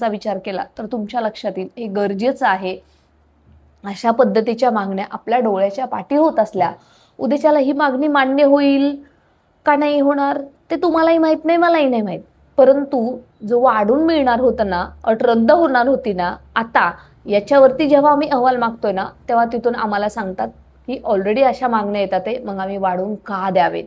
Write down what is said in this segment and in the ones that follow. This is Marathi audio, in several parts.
चा विचार केला तर तुमच्या लक्षात येईल हे गरजेचं आहे. अशा पद्धतीच्या मागण्या आपल्या डोळ्याच्या पाठी होत असल्या, उद्याच्याला ही मागणी मान्य होईल का नाही होणार ते तुम्हालाही माहित नाही, मलाही नाही माहित. परंतु जो वाढून मिळणार होतं ना, अट रद्द होणार होती ना, आता याच्यावरती जेव्हा आम्ही अहवाल मागतोय ना, तेव्हा तिथून आम्हाला सांगतात की ऑलरेडी अशा मागण्या येतात आहे, मग आम्ही वाढवून का द्यावेत.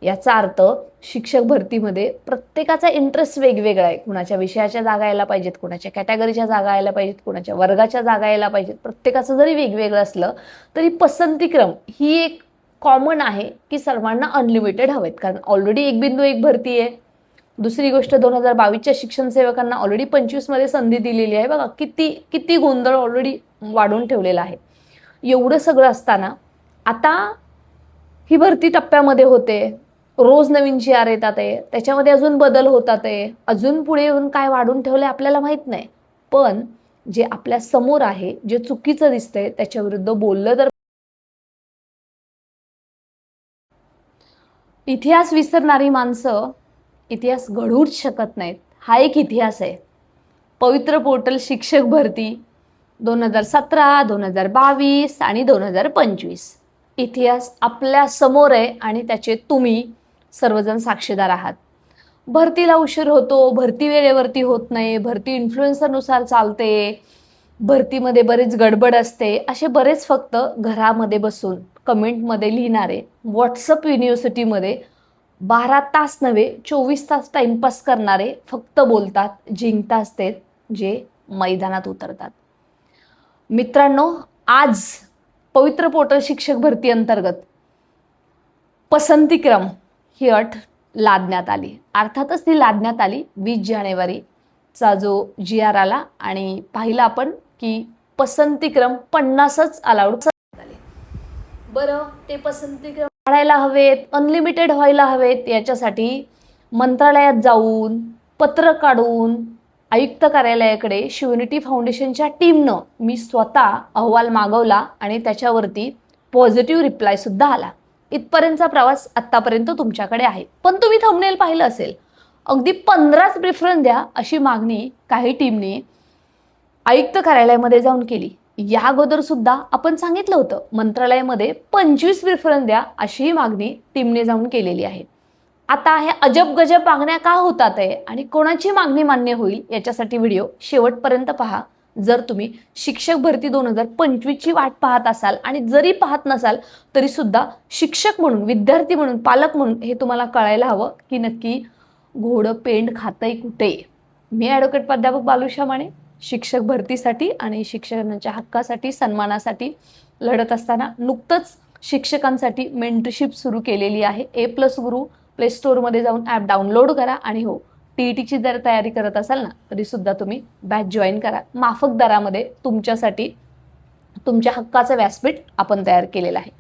याचा अर्थ शिक्षक भरतीमध्ये प्रत्येकाचा इंटरेस्ट वेगवेगळा आहे. कुणाच्या विषयाच्या जागा यायला पाहिजेत, कुणाच्या कॅटेगरीच्या जागा यायला पाहिजेत, कुणाच्या वर्गाच्या जागा यायला पाहिजेत. प्रत्येकाचं जरी वेगवेगळं असलं तरी पसंतीक्रम ही एक कॉमन आहे की सर्वांना अनलिमिटेड हवेत. कारण ऑलरेडी 1.1 भरती आहे. दुसरी गोष्ट 2022च्या शिक्षण सेवकांना ऑलरेडी 25 मध्ये संधी दिलेली आहे. बघा किती किती गोंधळ ऑलरेडी वाढवून ठेवलेला आहे. एवढं सगळं असताना आता ही भरती टप्प्यामध्ये होते, रोज नवीन GR येतात आहे, त्याच्यामध्ये अजून बदल होतात आहे, अजून पुढे येऊन काय वाढून ठेवले आपल्याला माहित नाही. पण जे आपल्या समोर आहे, जे चुकीचं दिसतंय त्याच्या विरुद्ध बोललं तर इतिहास विसरणारी माणसं इतिहास घडवूच शकत नाहीत. हा एक इतिहास आहे. पवित्र पोर्टल शिक्षक भरती 2017, 2022 आणि 2025 इतिहास आपल्या समोर आहे आणि त्याचे तुम्ही सर्वजण साक्षीदार आहात. भरतीला उशीर होतो, भरती वेळेवरती होत नाही, भरती इन्फ्लुएन्सरनुसार चालते, भरतीमध्ये बरेच गडबड असते, असे बरेच फक्त घरामध्ये बसून कमेंटमध्ये लिहिणारे, व्हॉट्सअप युनिव्हर्सिटीमध्ये 12 तास नव्हे 24 तास टाइमपास करणारे फक्त बोलतात, जिंकतात ते जे मैदानात उतरतात. मित्रांनो, आज पवित्र पोर्टल शिक्षक भरती अंतर्गत पसंतीक्रम ही अट लादण्यात आली. अर्थातच ती लादण्यात आली 20 जानेवारीचा जो GR आला आणि पाहिलं आपण की पसंतीक्रम 50च अलाउड झाले. बरं, ते पसंतीक्रम वाढायला हवेत, अनलिमिटेड व्हायला हवेत, याच्यासाठी मंत्रालयात जाऊन पत्र काढून आयुक्त कार्यालयाकडे शिवनिटी फाउंडेशनच्या टीमनं मी स्वतः अहवाल मागवला आणि त्याच्यावरती पॉझिटिव्ह रिप्लाय सुद्धा आला. इथपर्यंतचा प्रवास आत्तापर्यंत तुमच्याकडे आहे. पण तुम्ही थंबनेल पाहिलं असेल, अगदी 15च प्रेफरन्स द्या अशी मागणी काही टीमने आयुक्त कार्यालयामध्ये जाऊन केली. या अगोदर सुद्धा आपण सांगितलं होतं मंत्रालयामध्ये 25 प्रेफरन्स द्या अशी मागणी टीमने जाऊन केलेली आहे. आता हे अजब गजब मागण्या का होतात आहे आणि कोणाची मागणी मान्य होईल याच्यासाठी व्हिडिओ शेवटपर्यंत पहा. जर तुम्ही शिक्षक भरती 2025ची वाट पाहत असाल आणि जरी पाहत नसाल तरी सुद्धा शिक्षक म्हणून, विद्यार्थी म्हणून, पालक म्हणून हे तुम्हाला कळायला हवं की नक्की घोडं पेंड खातंय कुठे. मी ॲडव्होकेट प्राध्यापक बालुशा माने शिक्षक भरतीसाठी आणि शिक्षकांच्या हक्कासाठी, सन्मानासाठी लढत असताना नुकतंच शिक्षकांसाठी मेंटरशिप सुरू केलेली आहे. A+ गुरु प्ले स्टोअरमध्ये जाऊन ॲप डाउनलोड करा आणि हो, TETची जर तयारी करत असाल ना तरी सुद्धा तुम्ही बॅच जॉईन करा. माफक दरामध्ये तुमच्यासाठी तुमच्या हक्काचं व्यासपीठ आपण तयार केलेलं आहे.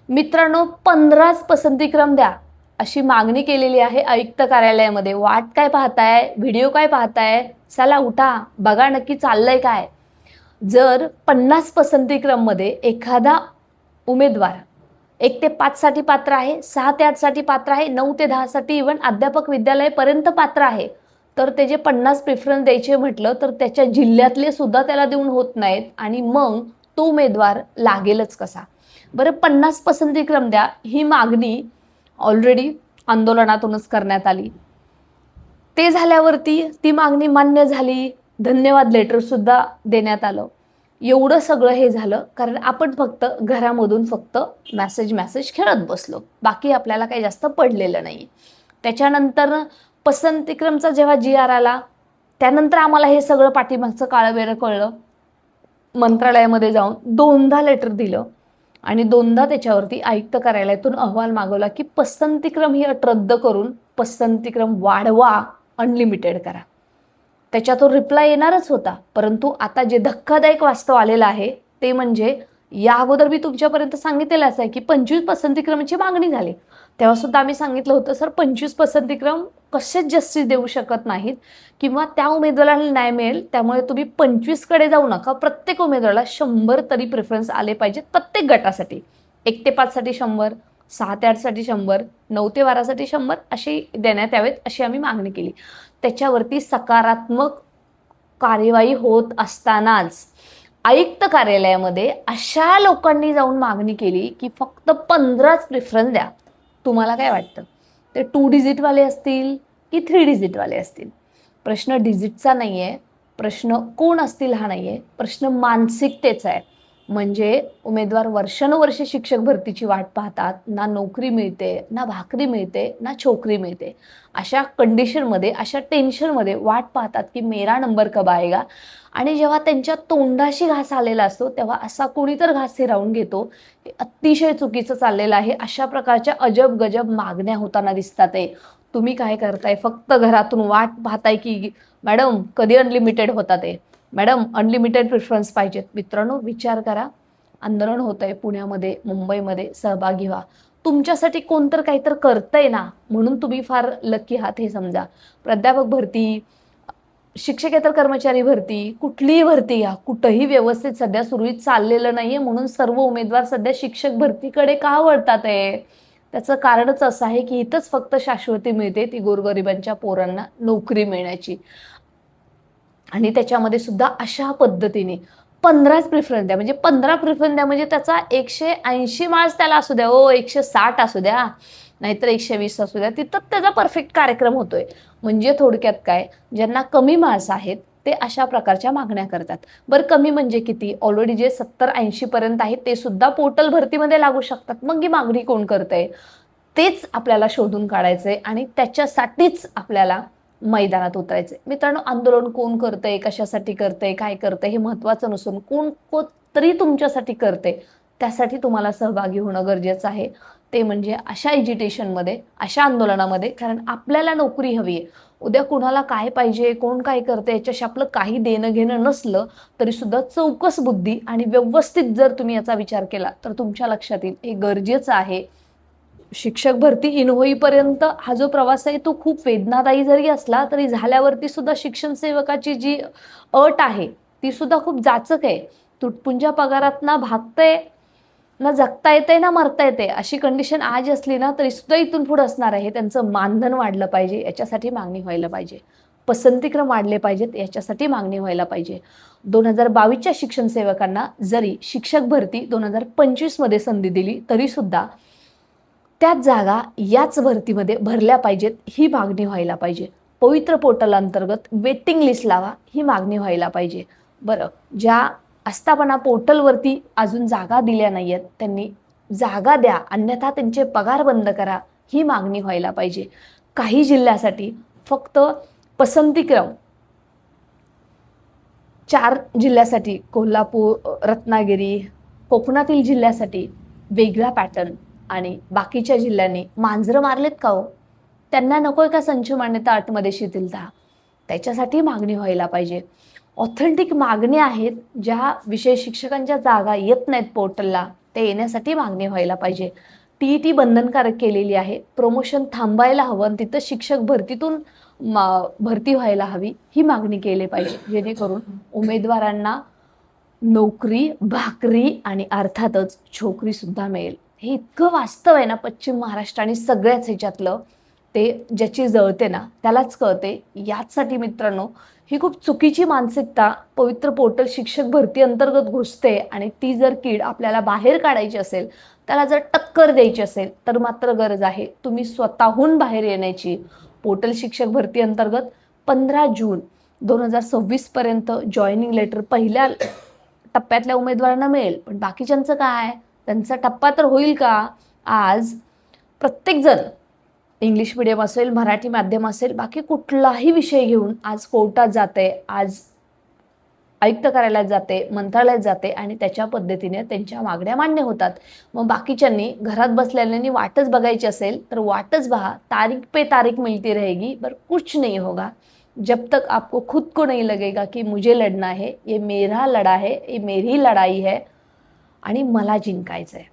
मित्रांनो, 15च पसंतीक्रम द्या अशी मागणी केलेली आहे आयुक्त कार्यालयामध्ये. वाट काय पाहताय, व्हिडिओ काय पाहताय, चला उठा, बघा नक्की चाललंय काय. जर 50 पसंतीक्रममध्ये एखादा उमेदवार 1 ते 5 साठी पात्र आहे, 6 ते 8 साठी पात्र आहे, 9 ते 10 साठी इव्हन अध्यापक विद्यालयापर्यंत पात्र आहे, तर त्याचे 50 प्रेफरन्स द्यायचे म्हटलं तर त्याच्या जिल्ह्यातले सुद्धा त्याला देऊन होत नाहीत आणि मग तो उमेदवार लागेलच कसा. बरं, 50 पसंतीक्रम द्या ही मागणी ऑलरेडी आंदोलनातूनच करण्यात आली. ते झाल्यावरती ती मागणी मान्य झाली, धन्यवाद लेटर सुद्धा देण्यात आलं. एवढं सगळं हे झालं कारण आपण फक्त घरामधून फक्त मेसेज खेळत बसलो, बाकी आपल्याला काही जास्त पडलेलं नाही. त्याच्यानंतर पसंतीक्रमचा जेव्हा GR आला त्यानंतर आम्हाला हे सगळं पाठीमागचं काळं वेळं कळलं. मंत्रालयामध्ये जाऊन 2दा लेटर दिलं आणि 2दा त्याच्यावरती आयुक्त कार्यालयातून अहवाल मागवला की पसंतीक्रम ही अट रद्द करून पसंतीक्रम वाढवा, अनलिमिटेड करा. त्याच्यातून रिप्लाय येणारच होता. परंतु आता जे धक्कादायक वास्तव आलेलं आहे ते म्हणजे या अगोदर मी तुमच्यापर्यंत सांगितलेलंच आहे की 25 पसंतीक्रमाची मागणी झाली. तेव्हा सुद्धा आम्ही सांगितलं होतं सर 25 पसंतीक्रम कसेच जस्टिस देऊ शकत नाहीत किंवा त्या उमेदवाराला न्याय मिळेल, त्यामुळे तुम्ही 25 कडे जाऊ नका. प्रत्येक उमेदवाराला 100 तरी प्रेफरन्स आले पाहिजेत प्रत्येक गटासाठी. 1 ते 5 साठी 100, 6 ते 8 साठी 100, 9 ते 12 साठी 100 अशी देण्यात यावेत अशी आम्ही मागणी केली. त्याच्यावरती सकारात्मक कार्यवाही होत असतानाच आयुक्त कार्यालयामध्ये अशा लोकांनी जाऊन मागणी केली की फक्त 15च प्रेफरन्स द्या. तुम्हाला काय वाटतं, ते 2 डिजिटवाले असतील की 3 डिजिटवाले असतील? प्रश्न डिजिटचा नाही आहे, प्रश्न कोण असतील हा नाही आहे, प्रश्न मानसिकतेचा आहे. म्हणजे उमेदवार वर्षानुवर्षे शिक्षक भरतीची वाट पाहतात, ना नोकरी मिळते, ना भाकरी मिळते, ना छोकरी मिळते. अशा कंडिशनमध्ये, अशा टेन्शनमध्ये वाट पाहतात की मेरा नंबर कब आएगा. आणि जेव्हा त्यांच्या तोंडाशी घास आलेला असतो तेव्हा असा कोणी तर घास हिरावून घेतो. हे अतिशय चुकीचं चाललेलं आहे. अशा प्रकारच्या अजब गजब मागण्या होताना दिसतात आहे. तुम्ही काय करताय, फक्त घरातून वाट पाहताय की मॅडम कधी अनलिमिटेड होतात आहे, मॅडम अनलिमिटेड प्रिफरन्स पाहिजेत. मित्रांनो, विचार करा. आंदोलन होत आहे पुण्यामध्ये, मुंबईमध्ये, सहभागी व्हा. तुमच्यासाठी कोणतर काहीतरी करतंय ना, म्हणून तुम्ही फार लकी आहात हे समजा. प्राध्यापक भरती, शिक्षकेतर कर्मचारी भरती, कुठलीही भरती घ्या, कुठंही व्यवस्थित सध्या सुरळीत चाललेलं नाहीये. म्हणून सर्व उमेदवार सध्या शिक्षक भरतीकडे का वळतात आहे? त्याचं कारणच असं आहे की इथंच फक्त शाश्वती मिळते, ती गोरगरिबांच्या पोरांना नोकरी मिळण्याची. आणि त्याच्यामध्ये सुद्धा अशा पद्धतीने 15च प्रिफरन्स द्या. म्हणजे 15 प्रिफरन्स द्या म्हणजे त्याचा 180 मार्क्स त्याला असू द्या, 160 असू द्या, नाहीतर 120 असू द्या, तिथं त्याचा परफेक्ट कार्यक्रम होतोय. म्हणजे थोडक्यात काय, ज्यांना कमी मार्क्स आहेत ते अशा प्रकारच्या मागण्या करतात. बरं, कमी म्हणजे किती? ऑलरेडी जे 70-80 पर्यंत आहेत ते सुद्धा पोर्टल भरतीमध्ये लागू शकतात. मग ही मागणी कोण करतंय तेच आपल्याला शोधून काढायचंय आणि त्याच्यासाठीच आपल्याला मैदानात उतरायचंय. मित्रांनो, आंदोलन कोण करतंय, कशासाठी करतंय, काय करतंय हे महत्त्वाचं नसून कोण तरी तुमच्यासाठी करते त्यासाठी तुम्हाला सहभागी होणं गरजेचं आहे. ते म्हणजे अशा एजिटेशनमध्ये, अशा आंदोलनामध्ये. कारण आपल्याला नोकरी हवी आहे. उद्या कुणाला काय पाहिजे, कोण काय करते याच्याशी आपलं काही देणं घेणं नसलं तरी सुद्धा चौकस बुद्धी आणि व्यवस्थित जर तुम्ही याचा विचार केला तर तुमच्या लक्षात येईल हे गरजेचं आहे. शिक्षक भरती इन होईपर्यंत हा जो प्रवास आहे तो खूप वेदनादायी जरी असला तरी झाल्यावरती सुद्धा शिक्षण सेवकाची जी अट आहे ती सुद्धा खूप जाचक आहे. तुटपुंजा पगारात ना भागतंय, ना जगता येते, ना मरता येते, अशी कंडिशन आज असली ना तरी सुद्धा इथून पुढे असणार आहे. त्यांचं मानधन वाढलं पाहिजे, याच्यासाठी मागणी व्हायला पाहिजे. पसंतीक्रम वाढले पाहिजेत, याच्यासाठी मागणी व्हायला पाहिजे. 2022च्या शिक्षण सेवकांना जरी शिक्षक भरती 2025 मध्ये संधी दिली तरी सुद्धा त्याच जागा याच भरतीमध्ये भरल्या पाहिजेत, ही मागणी व्हायला पाहिजे. पवित्र पोर्टल अंतर्गत वेटिंग लिस्ट लावा, ही मागणी व्हायला पाहिजे. बरं, ज्या आस्थापना पोर्टलवरती अजून जागा दिल्या नाही आहेत त्यांनी जागा द्या, अन्यथा त्यांचे पगार बंद करा, ही मागणी व्हायला पाहिजे. काही जिल्ह्यासाठी फक्त पसंतीक्रम 4 जिल्ह्यासाठी, कोल्हापूर, रत्नागिरी, कोकणातील जिल्ह्यासाठी वेगळा पॅटर्न आणि बाकीच्या जिल्ह्यांनी मांजरं मारलेत का हो? त्यांना नकोय का संच मान्यता अटमध्ये शिथिलता? त्याच्यासाठी मागणी व्हायला पाहिजे. ऑथेंटिक मागण्या आहेत, ज्या विषय शिक्षकांच्या जागा येत नाहीत पोर्टलला, ते येण्यासाठी मागणी व्हायला पाहिजे. TET बंधनकारक केलेली आहे, प्रमोशन थांबायला हवं आणि तिथं शिक्षक भरतीतून भरती व्हायला हवी, ही मागणी केली पाहिजे. जेणेकरून उमेदवारांना नोकरी, भाकरी आणि अर्थातच छोकरी सुद्धा मिळेल. हे इतकं वास्तव आहे ना पश्चिम महाराष्ट्र आणि सगळ्याच ह्याच्यातलं, ते ज्याची जळते ना त्यालाच कळते. याचसाठी मित्रांनो, ही खूप चुकीची मानसिकता पवित्र पोर्टल शिक्षक भरती अंतर्गत घुसते आणि ती जर कीड आपल्याला बाहेर काढायची असेल, त्याला जर टक्कर द्यायची असेल तर मात्र गरज आहे तुम्ही स्वतःहून बाहेर येण्याची. पोर्टल शिक्षक भरती अंतर्गत 15 जून 2026 पर्यंत जॉईनिंग लेटर पहिल्या टप्प्यातल्या उमेदवारांना मिळेल. पण बाकीच्यांचं काय? त्यांचा टप्पा तर होईल का? आज प्रत्येकजण इंग्लिश मीडियम असेल, मराठी माध्यम असेल, बाकी कुठलाही विषय घेऊन आज कोर्टात जाते, आज आयुक्त कार्यालयात जाते, मंत्रालयात जाते आणि त्याच्या पद्धतीने त्यांच्या मागण्या मान्य होतात. मग बाकीच्यांनी घरात बसलेल्यांनी वाटच बघायची असेल तर वाटच बघा, तारीख पे तारीख मिलती रहेगी, पर कुछ नहीं होगा जब तक आपको खुद को नहीं लगेगा कि मुझे लढना है, ये मेरा लढा है, ये मेरी लढाई है आणि मला जिंकायचं आहे.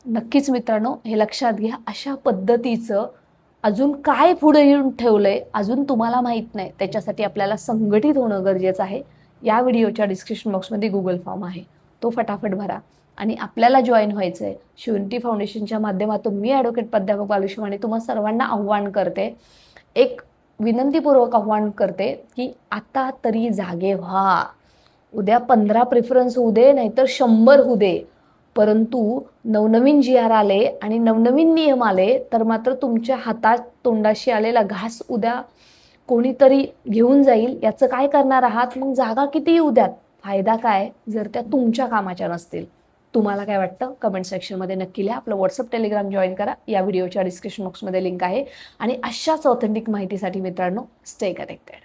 नक्कीच मित्रांनो, हे लक्षात घ्या. अशा पद्धतीचं अजून काय पुढे येऊन ठेवलंय अजून तुम्हाला माहीत नाही, त्याच्यासाठी आपल्याला संघटित होणं गरजेचं आहे. या व्हिडिओच्या डिस्क्रिप्शन बॉक्समध्ये गुगल फॉर्म आहे, तो फटाफट भरा आणि आपल्याला जॉईन व्हायचं आहे. शिवंती फाउंडेशनच्या माध्यमातून मी ॲडव्होकेट प्राध्यापक बालू शिवानी तुम्हा सर्वांना आव्हान करते. एक विनंतीपूर्वक आव्हान करते की आता तरी जागे व्हा. उद्या 15 प्रेफरन्स होऊ दे नाहीतर 100 होऊ दे, परंतु नवनवीन जी आर आले आणि नवनवीन नियम आले तर मात्र तुमच्या हातात तोंडाशी आलेला घास उद्या कोणीतरी घेऊन जाईल. याचं काय करणार आहात? मग जागा किती येऊ द्यात, फायदा काय जर त्या तुमच्या कामाच्या नसतील. तुम्हाला काय वाटतं? कमेंट सेक्शनमध्ये नक्की लिहा. आपलं व्हॉट्सअप टेलिग्राम जॉईन करा. या व्हिडिओच्या डिस्क्रिप्शन बॉक्समध्ये लिंक आहे. आणि अशाच ऑथेंटिक माहितीसाठी मित्रांनो, स्टे कनेक्टेड.